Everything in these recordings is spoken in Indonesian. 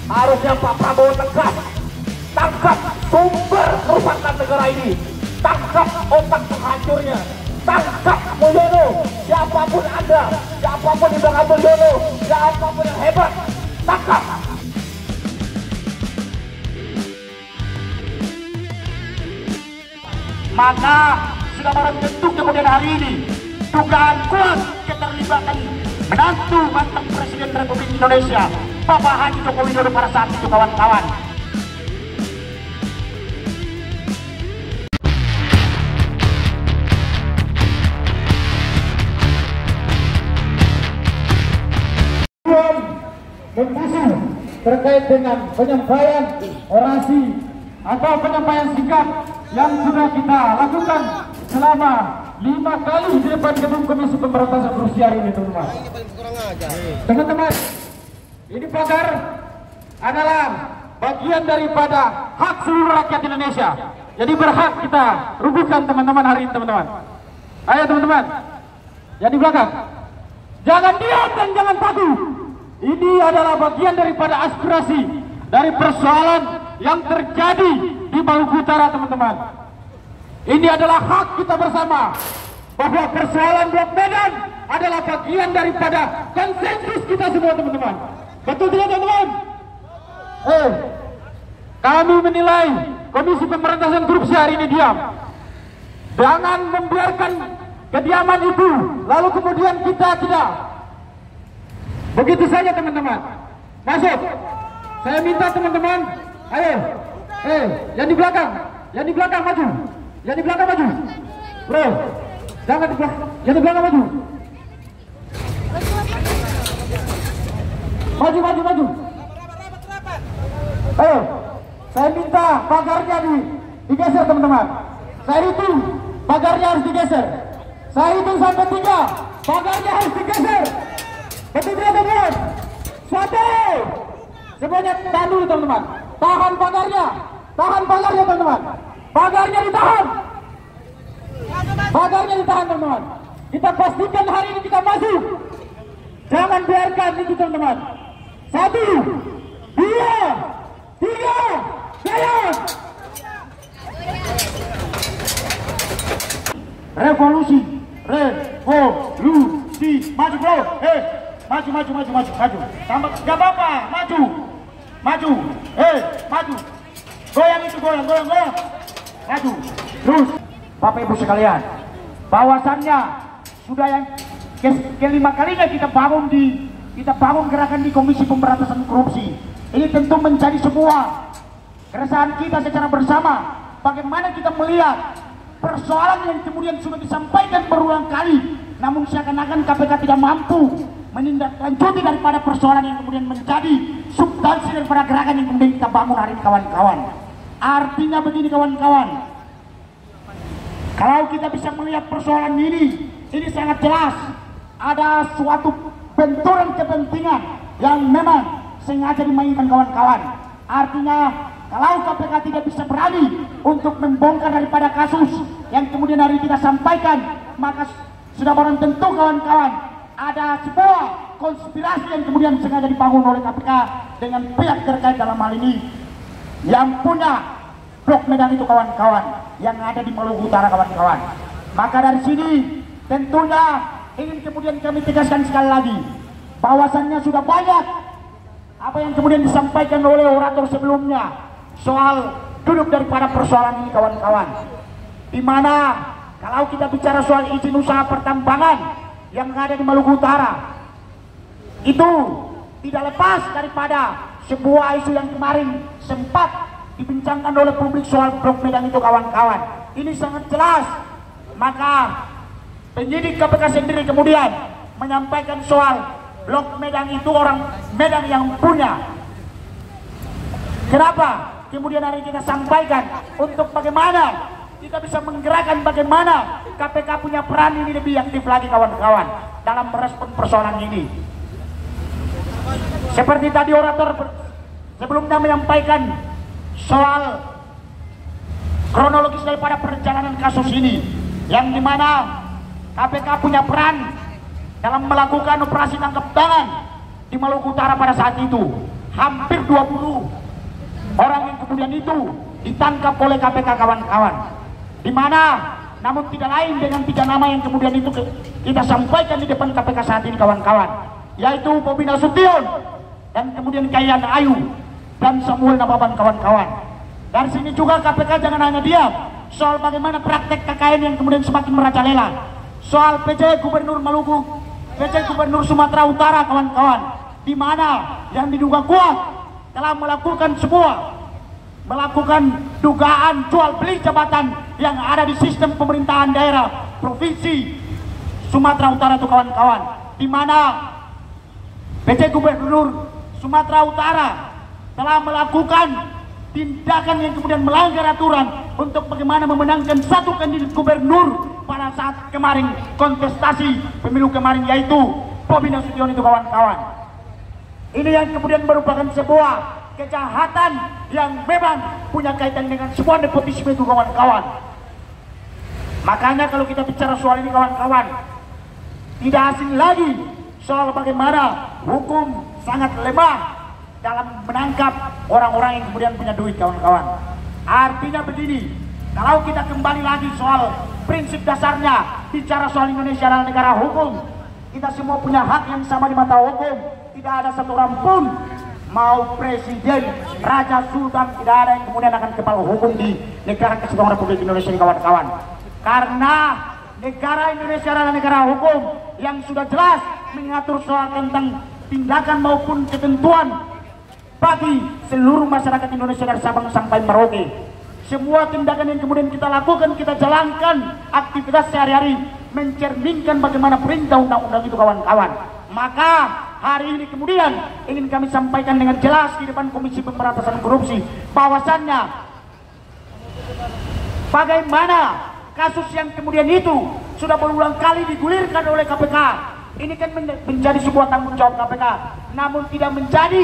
Harusnya Pak Prabowo tegas, tangkap sumber kerusakan negara ini, tangkap otak penghancurnya, tangkap Mulyono, siapapun Anda, siapapun di belakang Mulyono, siapapun yang hebat, tangkap. Maka sudah barang tentu kemudian hari ini dugaan kuat keterlibatan menantu mantan Presiden Republik Indonesia Bapak Haji Joko Widodo pada saat itu, kawan-kawan. Membusuh terkait dengan penyampaian orasi atau penyampaian sikap yang sudah kita lakukan selama 5 kali di depan gedung Komisi Pemberantasan Korupsi hari ini, teman-teman. Teman-teman, ini pagar adalah bagian daripada hak seluruh rakyat Indonesia. Jadi berhak kita rubuhkan, teman-teman, hari ini, teman-teman. Ayo, teman-teman, yang di belakang, jangan diam dan jangan takut. Ini adalah bagian daripada aspirasi dari persoalan yang terjadi di Maluku Utara, teman-teman. Ini adalah hak kita bersama bahwa persoalan Blok Medan adalah bagian daripada konsensus kita semua, teman-teman. Betul tidak, teman-teman? Kami menilai Komisi Pemberantasan Korupsi hari ini diam. Jangan membiarkan kediaman itu lalu kemudian kita tidak. Begitu saja, teman-teman. Masuk. Saya minta teman-teman, ayo. Yang di belakang maju. Yang di belakang maju. Bro, jangan di belakang. Yang di belakang maju. Maju. Ayo. Saya minta pagarnya digeser, teman-teman. Saya hitung pagarnya harus digeser. Saya hitung sampai 3. Pagarnya harus digeser. Betul tidak, teman-teman? 1. Semuanya tahan dulu, teman-teman. Tahan pagarnya, teman-teman. Pagarnya ditahan. Teman-teman. Kita pastikan hari ini kita masuk. Jangan biarkan itu, teman-teman. 1, 2, 3, jalan. Revolusi. Maju, bro. Maju. Tambah, gak apa-apa. Maju. Maju. Goyang. Maju. Terus, Bapak Ibu sekalian, bahwasannya sudah yang kelima kalinya kita bangun gerakan di Komisi Pemberantasan Korupsi. Ini tentu menjadi sebuah keresahan kita secara bersama. Bagaimana kita melihat persoalan yang kemudian sudah disampaikan berulang kali, namun seakan-akan KPK tidak mampu menindaklanjuti daripada persoalan yang kemudian menjadi substansi daripada gerakan yang kemudian kita bangun hari ini, kawan-kawan. Artinya begini, kawan-kawan, kalau kita bisa melihat persoalan ini sangat jelas ada suatu benturan kepentingan yang memang sengaja dimainkan, kawan-kawan. Artinya kalau KPK tidak bisa berani untuk membongkar daripada kasus yang kemudian hari kita sampaikan, maka sudah barang tentu, kawan-kawan, ada sebuah konspirasi yang kemudian sengaja dibangun oleh KPK dengan pihak terkait dalam hal ini yang punya Blok Medan itu, kawan-kawan, yang ada di Maluku Utara, kawan-kawan. Maka dari sini tentunya ingin kemudian kami tegaskan sekali lagi bahwasannya sudah banyak apa yang kemudian disampaikan oleh orator sebelumnya soal duduk daripada persoalan ini, kawan-kawan. Di mana kalau kita bicara soal izin usaha pertambangan yang ada di Maluku Utara, itu tidak lepas daripada sebuah isu yang kemarin sempat dibincangkan oleh publik soal Blok Medan itu, kawan-kawan. Ini sangat jelas. Maka penyidik KPK sendiri kemudian menyampaikan soal Blok Medan itu orang Medan yang punya. Kenapa? Kemudian hari kita sampaikan untuk bagaimana kita bisa menggerakkan, bagaimana KPK punya peran ini lebih aktif lagi, kawan-kawan, dalam merespon persoalan ini. Seperti tadi orator sebelumnya menyampaikan soal kronologis daripada perjalanan kasus ini, yang dimana KPK punya peran dalam melakukan operasi tangkap tangan di Maluku Utara pada saat itu. hampir 20 orang yang kemudian itu ditangkap oleh KPK kawan-kawan. Di mana namun tidak lain dengan 3 nama yang kemudian itu kita sampaikan di depan KPK saat ini kawan-kawan, yaitu Bobi Nasution dan kemudian Kahiyang Ayu dan Samuel Nababan kawan-kawan. Dari sini juga KPK jangan hanya diam soal bagaimana praktek KKN yang kemudian semakin merajalela, soal PJ Gubernur Maluku, PJ Gubernur Sumatera Utara kawan-kawan, di mana yang diduga kuat telah melakukan dugaan jual beli jabatan yang ada di sistem pemerintahan daerah provinsi Sumatera Utara itu kawan-kawan, di mana PJ Gubernur Sumatera Utara telah melakukan tindakan yang kemudian melanggar aturan untuk bagaimana memenangkan satu kandidat gubernur pada saat kemarin kontestasi pemilu kemarin, yaitu Bobi Nasution itu kawan-kawan. Ini yang kemudian merupakan sebuah kejahatan yang memang punya kaitan dengan sebuah nepotisme itu kawan-kawan. Makanya kalau kita bicara soal ini kawan-kawan, tidak asing lagi soal bagaimana hukum sangat lemah dalam menangkap orang-orang yang kemudian punya duit kawan-kawan. Artinya begini, kalau kita kembali lagi soal prinsip dasarnya bicara soal Indonesia adalah negara hukum, kita semua punya hak yang sama di mata hukum. Tidak ada satu orang pun, mau presiden, raja, sultan, tidak ada yang kemudian akan kepala hukum di negara Kesatuan Republik Indonesia ini kawan-kawan. Karena negara Indonesia adalah negara hukum yang sudah jelas mengatur soal tentang tindakan maupun ketentuan bagi seluruh masyarakat Indonesia dari Sabang sampai Merauke. Semua tindakan yang kemudian kita lakukan, kita jalankan aktivitas sehari-hari mencerminkan bagaimana perintah undang-undang itu kawan-kawan. Maka hari ini kemudian ingin kami sampaikan dengan jelas di depan Komisi Pemberantasan Korupsi bahwasannya bagaimana kasus yang kemudian itu sudah berulang kali digulirkan oleh KPK. Ini kan menjadi sebuah tanggung jawab KPK, namun tidak menjadi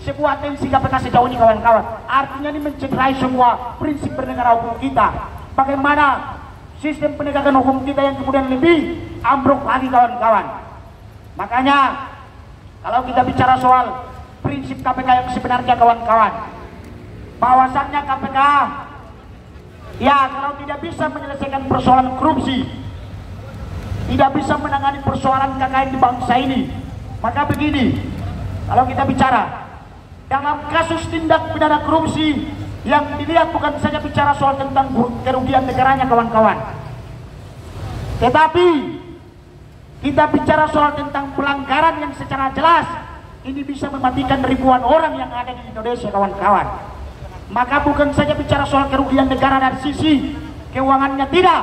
sebuah atensi KPK sejauh ini kawan-kawan. Artinya ini mencederai semua prinsip bernegara hukum kita. Bagaimana sistem penegakan hukum kita yang kemudian lebih ambruk lagi kawan-kawan. Makanya kalau kita bicara soal prinsip KPK yang sebenarnya kawan-kawan, bahwasannya KPK ya kalau tidak bisa menyelesaikan persoalan korupsi, tidak bisa menangani persoalan KKN di bangsa ini, maka begini, kalau kita bicara dalam kasus tindak pidana korupsi yang dilihat bukan saja bicara soal tentang kerugian negaranya kawan-kawan, tetapi kita bicara soal tentang pelanggaran yang secara jelas ini bisa mematikan ribuan orang yang ada di Indonesia kawan-kawan. Maka bukan saja bicara soal kerugian negara dari sisi keuangannya tidak,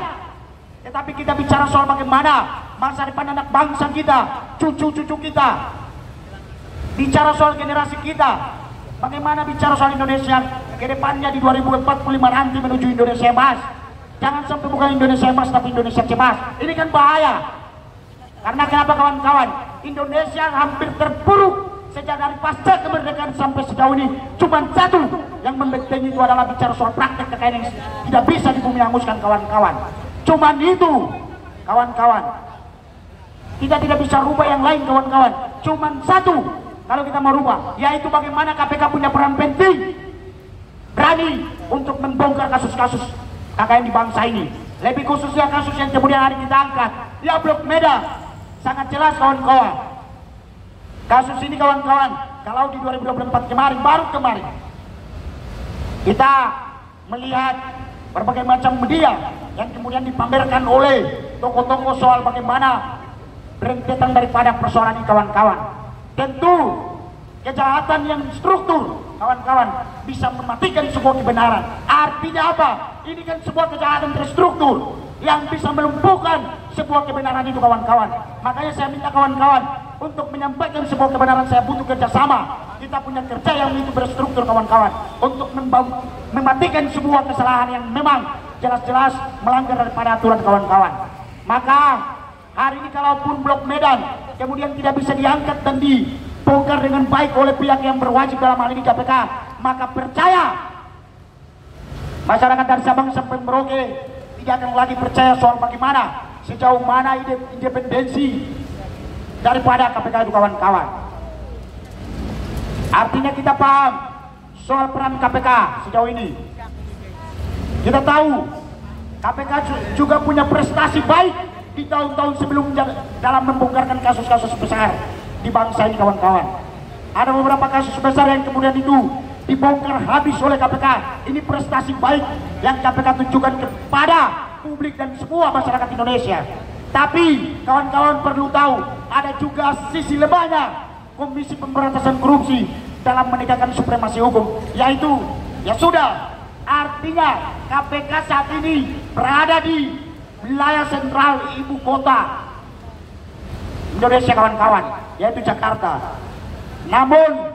tetapi kita bicara soal bagaimana masa depan anak bangsa kita, cucu-cucu kita, bicara soal generasi kita, bagaimana bicara soal Indonesia ke depannya di 2045 nanti menuju Indonesia emas. Jangan sampai bukan Indonesia emas tapi Indonesia cemas. Ini kan bahaya. Karena kenapa kawan-kawan? Indonesia hampir terpuruk sejak dari pasca kemerdekaan sampai sejauh ini. Cuma satu yang membentengi itu adalah bicara soal praktek kekayaan yang tidak bisa dibumi hanguskan kawan-kawan. Cuman itu kawan-kawan. Kita tidak bisa rubah yang lain kawan-kawan. Cuman satu kalau kita mau rubah, yaitu bagaimana KPK punya peran penting, berani untuk membongkar kasus-kasus KKN di bangsa ini. Lebih khususnya kasus yang kemudian hari kita angkat, ya Blok Medan. Sangat jelas kawan-kawan, kasus ini kawan-kawan, kalau di 2024 kemarin, baru kemarin kita melihat berbagai macam media yang kemudian dipamerkan oleh tokoh-tokoh soal bagaimana berentetan daripada persoalan ini kawan-kawan. Tentu kejahatan yang struktur kawan-kawan bisa mematikan sebuah kebenaran. Artinya apa? Ini kan sebuah kejahatan terstruktur yang bisa melumpuhkan sebuah kebenaran itu kawan-kawan. Makanya saya minta kawan-kawan untuk menyampaikan sebuah kebenaran, saya butuh kerjasama. Kita punya kerja yang itu berstruktur kawan-kawan untuk mematikan sebuah kesalahan yang memang jelas-jelas melanggar daripada aturan kawan-kawan. Maka hari ini kalaupun Blok Medan kemudian tidak bisa diangkat dan dibongkar dengan baik oleh pihak yang berwajib dalam hal ini KPK, maka percaya masyarakat dari Sabang sampai Merauke tidak akan lagi percaya soal bagaimana sejauh mana independensi daripada KPK itu kawan-kawan. Artinya kita paham soal peran KPK sejauh ini. Kita tahu KPK juga punya prestasi baik di tahun-tahun sebelumnya dalam membongkarkan kasus-kasus besar di bangsa ini, kawan-kawan. Ada beberapa kasus besar yang kemudian itu dibongkar habis oleh KPK. Ini prestasi baik yang KPK tunjukkan kepada publik dan semua masyarakat Indonesia. Tapi kawan-kawan perlu tahu, ada juga sisi lemahnya Komisi Pemberantasan Korupsi dalam menegakkan supremasi hukum, yaitu ya sudah, artinya KPK saat ini berada di wilayah sentral ibu kota Indonesia, kawan-kawan, yaitu Jakarta. Namun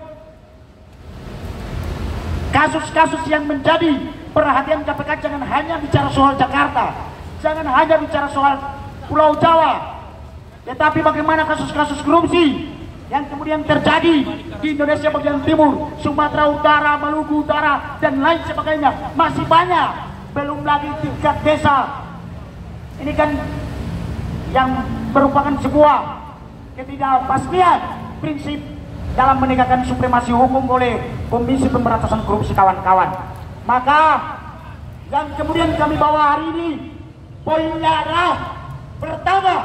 kasus-kasus yang menjadi perhatian KPK jangan hanya bicara soal Jakarta, jangan hanya bicara soal Pulau Jawa, tetapi bagaimana kasus-kasus korupsi yang kemudian terjadi di Indonesia bagian timur, Sumatera Utara, Maluku Utara, dan lain sebagainya. Masih banyak, belum lagi tingkat desa. Ini kan yang merupakan sebuah ketidakpastian prinsip dalam menegakkan supremasi hukum oleh Komisi Pemberantasan Korupsi, kawan-kawan. Maka yang kemudian kami bawa hari ini, poinnya adalah pertama,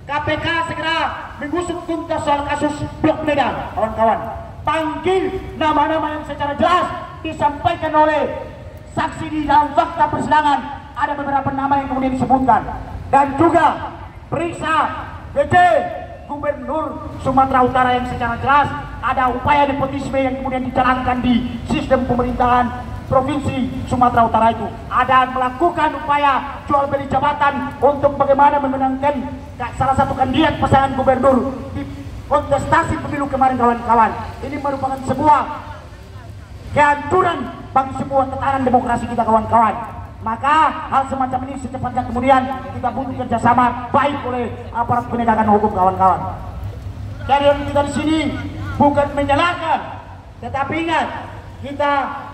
KPK segera mengusut tuntas soal kasus Blok Medan, kawan-kawan. Panggil nama-nama yang secara jelas disampaikan oleh saksi di dalam fakta persidangan. Ada beberapa nama yang kemudian disebutkan. Dan juga periksa PJ Gubernur Sumatera Utara yang secara jelas ada upaya nepotisme yang kemudian dijalankan di sistem pemerintahan Provinsi Sumatera Utara itu. Ada melakukan upaya jual beli jabatan untuk bagaimana memenangkan salah satu kandidat pasangan gubernur di kontestasi pemilu kemarin, kawan-kawan. Ini merupakan sebuah kehancuran bagi sebuah tatanan demokrasi kita, kawan-kawan. Maka hal semacam ini secepatnya kemudian kita butuh kerjasama baik oleh aparat penegakan hukum, kawan-kawan. Jadi kita di sini bukan menyalahkan, tetapi ingat, kita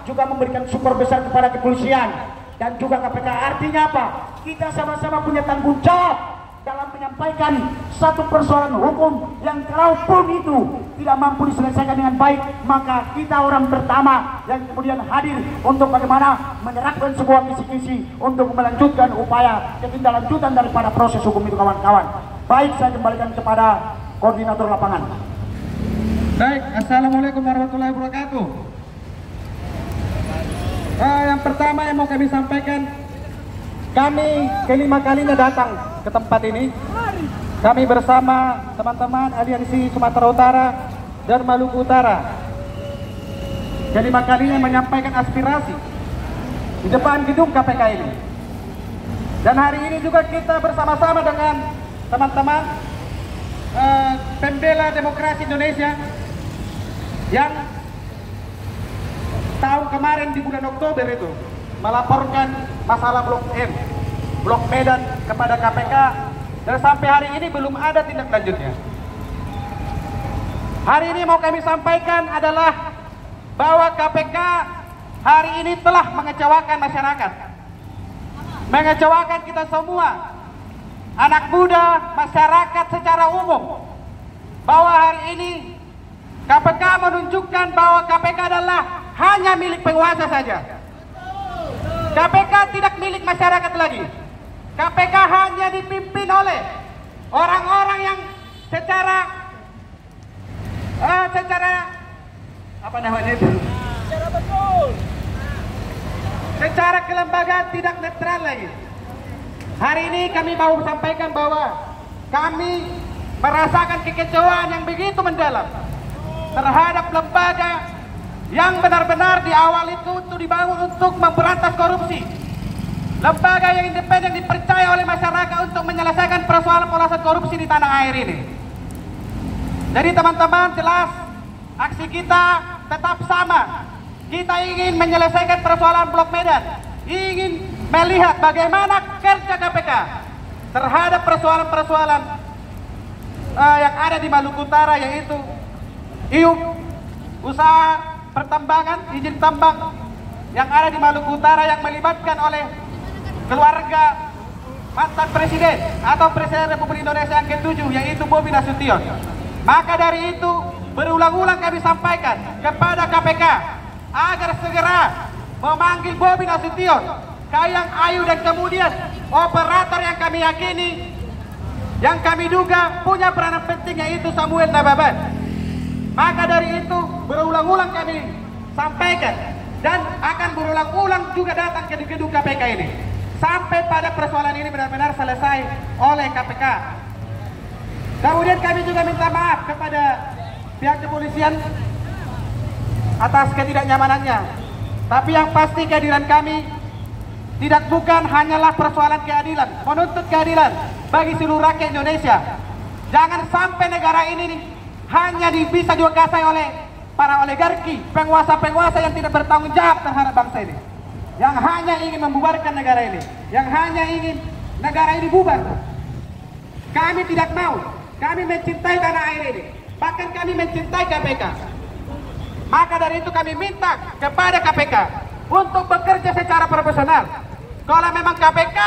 juga memberikan support besar kepada kepolisian dan juga KPK. Artinya apa? Kita sama-sama punya tanggung jawab dalam menyampaikan satu persoalan hukum yang kalaupun itu tidak mampu diselesaikan dengan baik, maka kita orang pertama yang kemudian hadir untuk bagaimana menerapkan sebuah kisi-kisi untuk melanjutkan upaya ketindaklanjutan daripada proses hukum itu, kawan-kawan. Baik, saya kembalikan kepada koordinator lapangan. Baik, assalamualaikum warahmatullahi wabarakatuh. Yang pertama yang mau kami sampaikan, kami kelima kalinya datang ke tempat ini. Kami bersama teman-teman aliansi Sumatera Utara dan Maluku Utara kelima kalinya menyampaikan aspirasi di depan gedung KPK ini. Dan hari ini juga kita bersama-sama dengan teman-teman pembela demokrasi Indonesia yang tahun kemarin di bulan Oktober itu melaporkan masalah Blok Medan kepada KPK, dan sampai hari ini belum ada tindak lanjutnya. Hari ini mau kami sampaikan adalah bahwa KPK hari ini telah mengecewakan masyarakat, mengecewakan kita semua, anak muda, masyarakat secara umum, bahwa hari ini KPK menunjukkan bahwa KPK adalah hanya milik penguasa saja. KPK tidak milik masyarakat lagi. KPK hanya dipimpin oleh orang-orang yang secara apa namanya itu? Secara kelembagaan tidak netral lagi. Hari ini kami mau sampaikan bahwa kami merasakan kekecewaan yang begitu mendalam terhadap lembaga yang benar-benar di awal itu dibangun untuk memberantas korupsi. Lembaga yang independen dipercaya oleh masyarakat untuk menyelesaikan persoalan korupsi di tanah air ini. Jadi teman-teman, jelas aksi kita tetap sama. Kita ingin menyelesaikan persoalan Blok Medan, ingin melihat bagaimana kerja KPK terhadap persoalan-persoalan yang ada di Maluku Utara, yaitu IUP, usaha pertambangan, izin tambang yang ada di Maluku Utara yang melibatkan oleh keluarga mantan presiden atau Presiden Republik Indonesia yang ke-7, yaitu Bobi Nasution. Maka dari itu berulang-ulang kami sampaikan kepada KPK agar segera memanggil Bobi Nasution, Kahiyang Ayu, dan kemudian operator yang kami yakini, yang kami duga punya peranan penting, yaitu Samuel Nababan. Maka dari itu berulang-ulang kami sampaikan dan akan berulang-ulang juga datang ke gedung KPK ini sampai pada persoalan ini benar-benar selesai oleh KPK. Kemudian kami juga minta maaf kepada pihak kepolisian atas ketidaknyamanannya. Tapi yang pasti kehadiran kami bukan hanyalah persoalan keadilan, menuntut keadilan bagi seluruh rakyat Indonesia. Jangan sampai negara ini hanya bisa dikuasai oleh para oligarki, penguasa-penguasa yang tidak bertanggung jawab terhadap bangsa ini, yang hanya ingin membubarkan negara ini, yang hanya ingin negara ini bubar. Kami tidak mau. Kami mencintai tanah air ini, bahkan kami mencintai KPK. Maka dari itu kami minta kepada KPK untuk bekerja secara profesional. Kalau memang KPK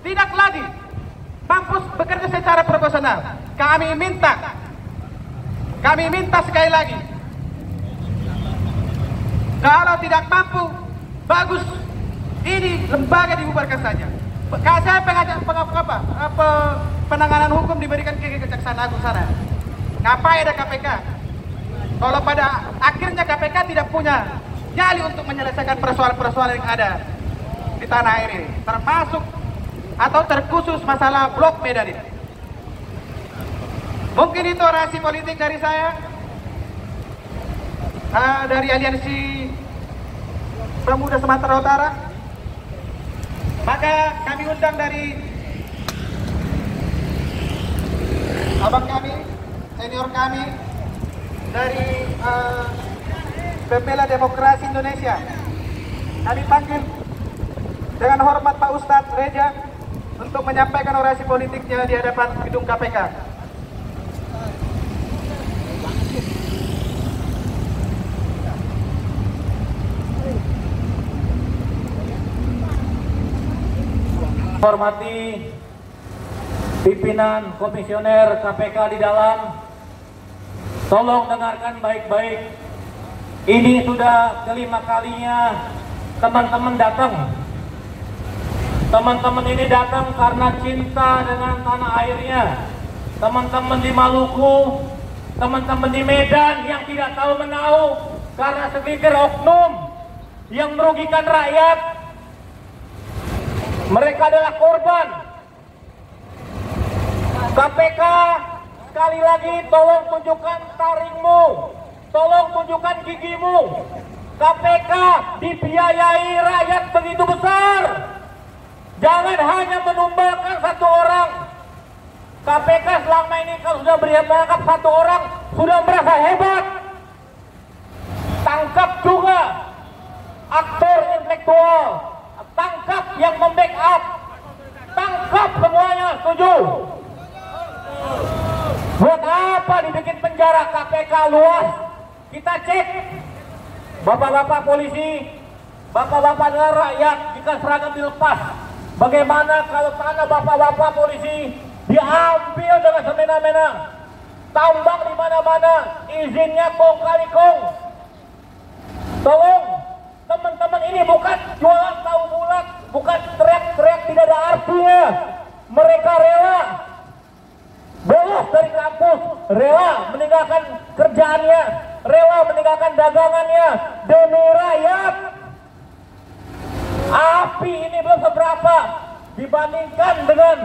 tidak lagi mampu bekerja secara profesional, kami minta sekali lagi, kalau tidak mampu, bagus, ini lembaga dibubarkan saja. Penanganan hukum diberikan ke Kejaksaan Agung sana. Ngapain ada KPK? Kalau pada akhirnya KPK tidak punya nyali untuk menyelesaikan persoalan-persoalan yang ada di tanah air ini, termasuk atau terkhusus masalah Blok Medan ini. Mungkin itu orasi politik dari saya, dari Aliansi Pemuda Sumatera Utara. Maka kami undang dari abang kami, senior kami, dari Pembela Demokrasi Indonesia. Kami panggil dengan hormat Pak Ustadz Reja untuk menyampaikan orasi politiknya di hadapan gedung KPK. Hormati pimpinan komisioner KPK di dalam, tolong dengarkan baik-baik. Ini sudah kelima kalinya teman-teman datang. Teman-teman ini datang karena cinta dengan tanah airnya. Teman-teman di Maluku, teman-teman di Medan yang tidak tahu menahu karena segelintir oknum yang merugikan rakyat. Mereka adalah korban. KPK, sekali lagi tolong tunjukkan taringmu, tolong tunjukkan gigimu. KPK dibiayai rakyat begitu besar. Jangan hanya menumbalkan satu orang. KPK selama ini kalau sudah menangkap satu orang sudah merasa hebat. Tangkap juga aktor intelektual, tangkap yang membackup, tangkap semuanya. Setuju? Buat apa dibikin penjara KPK luas? Kita cek, bapak-bapak polisi, bapak-bapak adalah rakyat. Jika seragam dilepas, bagaimana kalau tanah bapak-bapak polisi diambil dengan semena-mena, tambang di mana-mana, izinnya kong kali kong. Tolong, teman-teman ini bukan jualan tahu bulat, bukan teriak-teriak tidak ada artinya. Mereka rela bolos dari kampus, rela meninggalkan kerjaannya, rela meninggalkan dagangannya demi rakyat. Api ini belum seberapa dibandingkan dengan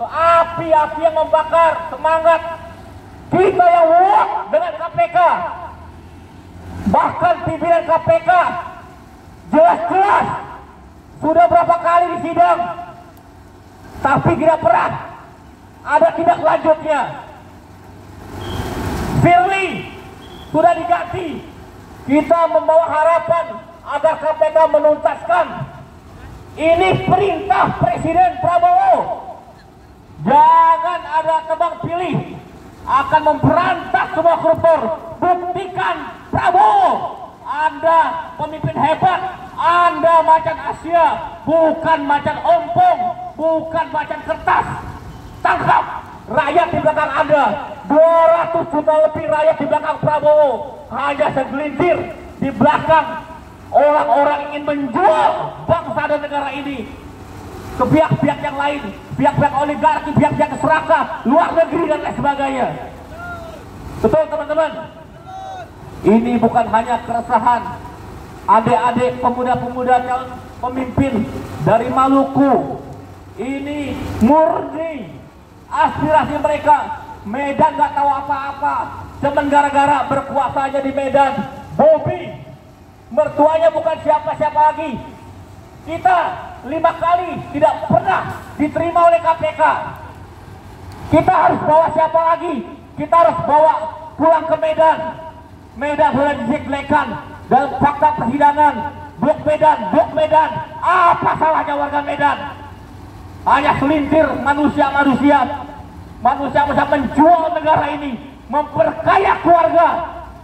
api-api yang membakar semangat kita yang muak dengan KPK. Bahkan pimpinan KPK jelas-jelas sudah berapa kali disidang, tapi tidak pernah ada tindak lanjutnya. Firly sudah diganti. Kita membawa harapan agar KPK menuntaskan. Ini perintah Presiden Prabowo. Jangan ada tebang pilih. Akan memberantas semua koruptor. Buktikan Prabowo, Anda pemimpin hebat. Anda macan Asia, bukan macan ompong, bukan macan kertas. Tangkap rakyat di belakang Anda, 200 juta lebih rakyat di belakang Prabowo, hanya segelintir di belakang orang-orang ingin menjual bangsa dan negara ini ke pihak-pihak yang lain, pihak-pihak oligarki, pihak-pihak serakah, luar negeri dan lain sebagainya. Betul teman-teman? Ini bukan hanya keresahan adik-adik pemuda-pemuda calon pemimpin dari Maluku. Ini murni aspirasi mereka. Medan nggak tahu apa-apa, cuman gara-gara berkuasa aja di Medan. Bobi, mertuanya bukan siapa-siapa lagi. Kita 5 kali tidak pernah diterima oleh KPK. Kita harus bawa siapa lagi? Kita harus bawa pulang ke Medan. Medan sudah dijelek-jelekan dalam fakta persidangan. Blok Medan. Apa salahnya warga Medan? Hanya selintir manusia bisa menjual negara ini, memperkaya keluarga.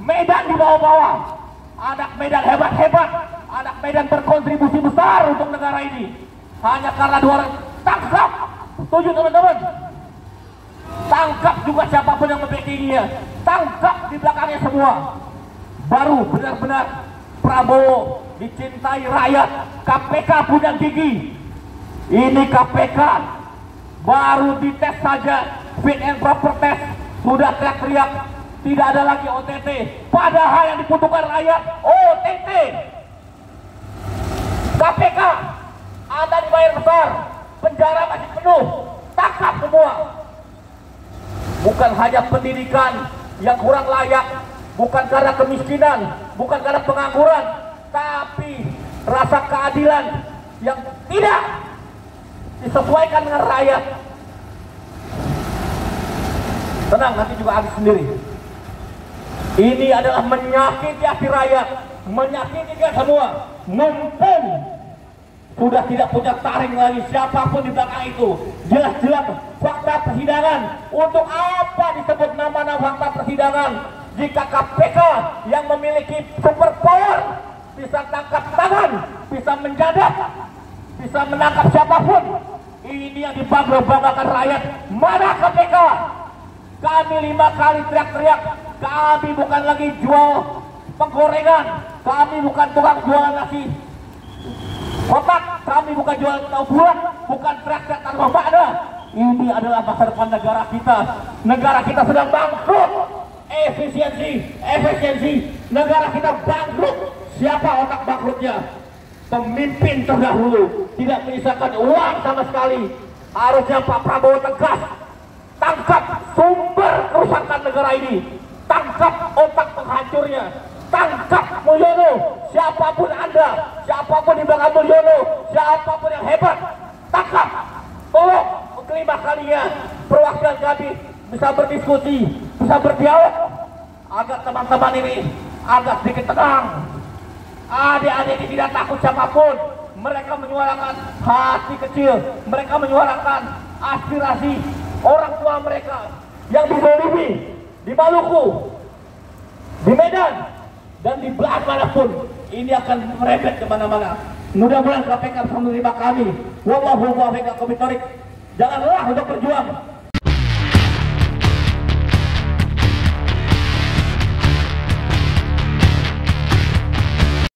Medan di bawah-bawah. Anak Medan hebat-hebat, anak Medan berkontribusi besar untuk negara ini. Hanya karena 2 orang tangkap. Setuju teman-teman? Tangkap juga siapapun yang membackinginya, tangkap di belakangnya semua. Baru benar-benar Prabowo dicintai rakyat. KPK punya gigi. Ini KPK baru dites saja, fit and proper test, sudah teriak-teriak tidak ada lagi OTT, padahal yang dibutuhkan rakyat OTT. KPK, Anda dibayar besar, penjara masih penuh, tangkap semua. Bukan hanya pendidikan yang kurang layak, bukan karena kemiskinan, bukan karena pengangguran, tapi rasa keadilan yang tidak disesuaikan dengan rakyat. Tenang, nanti juga habis sendiri. Ini adalah menyakiti hati rakyat, menyakiti kita semua. Mumpung sudah tidak punya taring lagi siapapun di belakang itu, jelas-jelas fakta persidangan. Untuk apa disebut nama-nama fakta persidangan jika KPK yang memiliki super power bisa tangkap tangan, bisa menjadak, bisa menangkap siapapun? Ini yang dibangga-banggakan rakyat. Mana KPK? Kami 5 kali teriak-teriak, kami bukan lagi jual penggorengan, kami bukan tukang jualan nasi kotak, kami bukan jual tahu bulat, bukan teriak-teriak tanpa makna. Ini adalah masa depan negara kita. Negara kita sedang bangkrut. Efisiensi negara kita bangkrut. Siapa otak bangkrutnya? Pemimpin terdahulu tidak menyisakan uang sama sekali. Harusnya Pak Prabowo tegas, tangkap sumber kerusakan negara ini, tangkap otak penghancurnya, tangkap Mulyono. Siapapun Anda, siapapun di belakang Mulyono, siapapun yang hebat, tangkap. Tolong kelima kalinya perwakilan kami bisa berdiskusi, bisa berdialog agar teman-teman ini agak sedikit tenang. Adik-adik ini tidak takut siapapun. Mereka menyuarakan hati kecil, mereka menyuarakan aspirasi orang tua mereka yang dizalimi di Maluku, di Medan, dan di belahan manapun. Ini akan merembet kemana-mana. Mudah-mudahan KPK bisa menerima kami. Wallahu muwaffiq. Jangan lelah untuk berjuang.